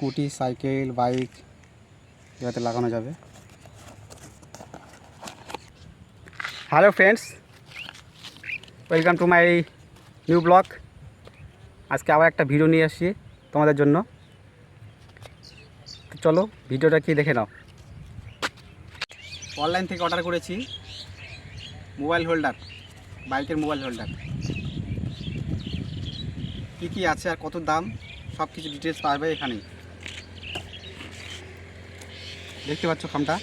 Scooty, cycle, bike এটাতে লাগানো যাবে। Hello friends, welcome to my new blog. আজকে আবার একটা ভিডিও নিয়ে আসছি তোমাদের জন্য। তো চলো ভিডিওটা কি দেখে নাও। অনলাইন থেকে অর্ডার করেছি মোবাইল হোল্ডার, বাইকের মোবাইল হোল্ডার। কী আছে আর কত দাম সব কিছু ডিটেলস পাবে এখানেই। দেখতে পাচ্ছ খামটা,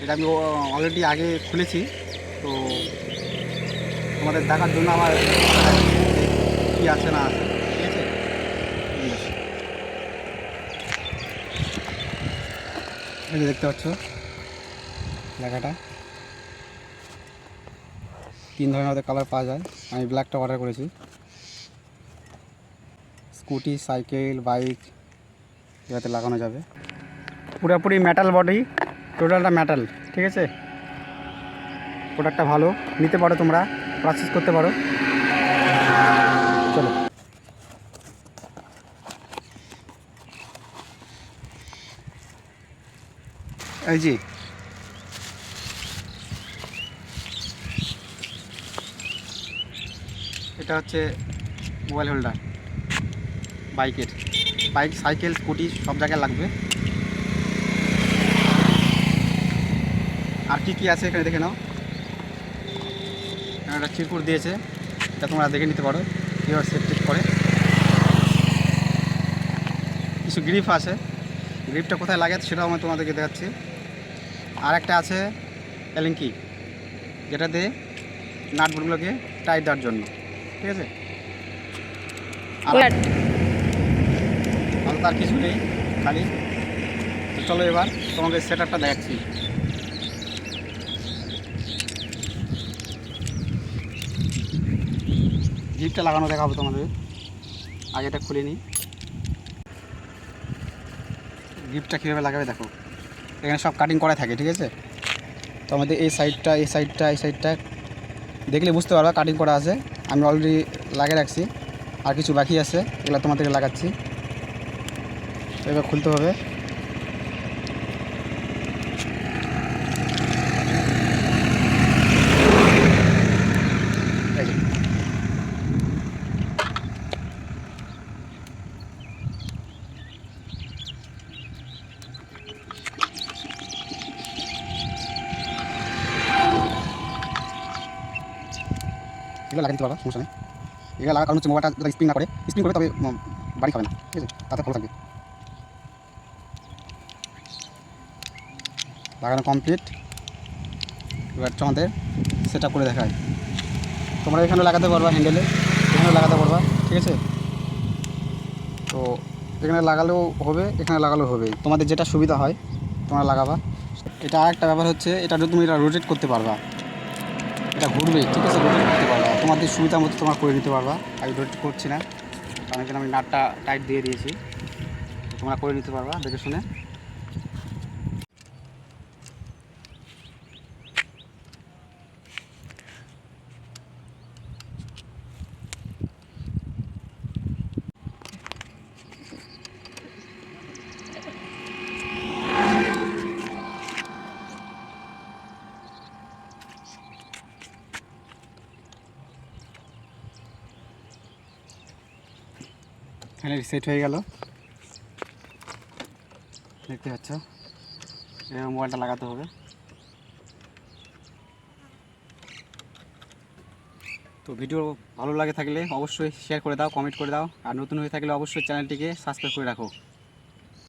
এটা আমি অলরেডি আগে খুলেছি, তো তোমাদের দেখার জন্য আমার কী আছে না আছে, ঠিক আছে। এই যে দেখতে পাচ্ছ লেখাটা, 3 ধরনের কালার পাওয়া যায়। আমি ব্ল্যাকটা অর্ডার করেছি। স্কুটি, সাইকেল, বাইক এটাতে লাগানো যাবে। পুরোপুরি মেটাল বডি, টোটালটা মেটাল, ঠিক আছে। প্রোডাক্টটা ভালো, নিতে পারো তোমরা, পারচেজ করতে পারো। চলো এই যে এটা হচ্ছে মোবাইল হোল্ডার বাইকের। বাইক, সাইকেল, স্কুটি সব জায়গায় লাগবে। আর কি আছে এখানে দেখে নাও। একটা চিরকুট দিয়েছে, এটা তোমরা দেখে নিতে পারো কীভাবে সেট করে। কিছু গ্রিপ আছে, গ্রিপটা কোথায় লাগে সেটাও আমি তোমাদেরকে দেখাচ্ছি। আর একটা আছে এলিঙ্কি, যেটা দিয়ে নাটগুলোকে টাইট দেওয়ার জন্য, ঠিক আছে। আর তার কিছু নেই, খালি। তো চলো এবার তোমাকে সেটআপটা দেখাচ্ছি। জিপটা লাগানো দেখাবো তোমাদের। আগে এটা খুলে নিই। জিপটা কীভাবে লাগাবে দেখো, এখানে সব কাটিং করা থাকে, ঠিক আছে। তো আমাদের এই সাইডটা দেখলে বুঝতে পারবা কাটিং করা আছে। আমি অলরেডি লাগিয়ে রাখছি, আর কিছু বাকি আছে, এগুলো তোমাদেরকে লাগাচ্ছি। এবার খুলতে হবে। এগুলো লাগাতে পারবা, সমস্যা নেই। এগুলো লাগার কারণ হচ্ছে মোবাইলটা যদি স্পিন না করে, স্পিন করে তবে বাড়ি খাবে না, ঠিক আছে, তাতে ভালো থাকবে। লাগানো কমপ্লিট। এবার তোমাদের সেট আপ করে দেখায়। তোমরা এখানে লাগাতে পারবা, হ্যান্ডেলে এখানে লাগাতে পারবা, ঠিক আছে। তো এখানে লাগালেও হবে, এখানে লাগালেও হবে, তোমাদের যেটা সুবিধা হয় তোমরা লাগাবা। এটা আরেকটা ব্যাপার হচ্ছে, এটা তুমি এটা রোটেট করতে পারবা, এটা ঘুরবে, ঠিক আছে। রোটেট করতে পারবা তোমাদের সুবিধা মতো, তোমরা করে নিতে পারবা। আমি রোটেট করছি না, কারণ এখানে আমি নাটটা টাইট দিয়ে দিয়েছি। তোমরা করে নিতে পারবা দেখে শুনে। এখানে সেট হয়ে গেল, দেখতে পাচ্ছ। এবার মোবাইলটা লাগাতে হবে। তো ভিডিও ভালো লাগে থাকলে অবশ্যই শেয়ার করে দাও, কমেন্ট করে দাও, আর নতুন হয়ে থাকলে অবশ্যই চ্যানেলটিকে সাবস্ক্রাইব করে রাখো।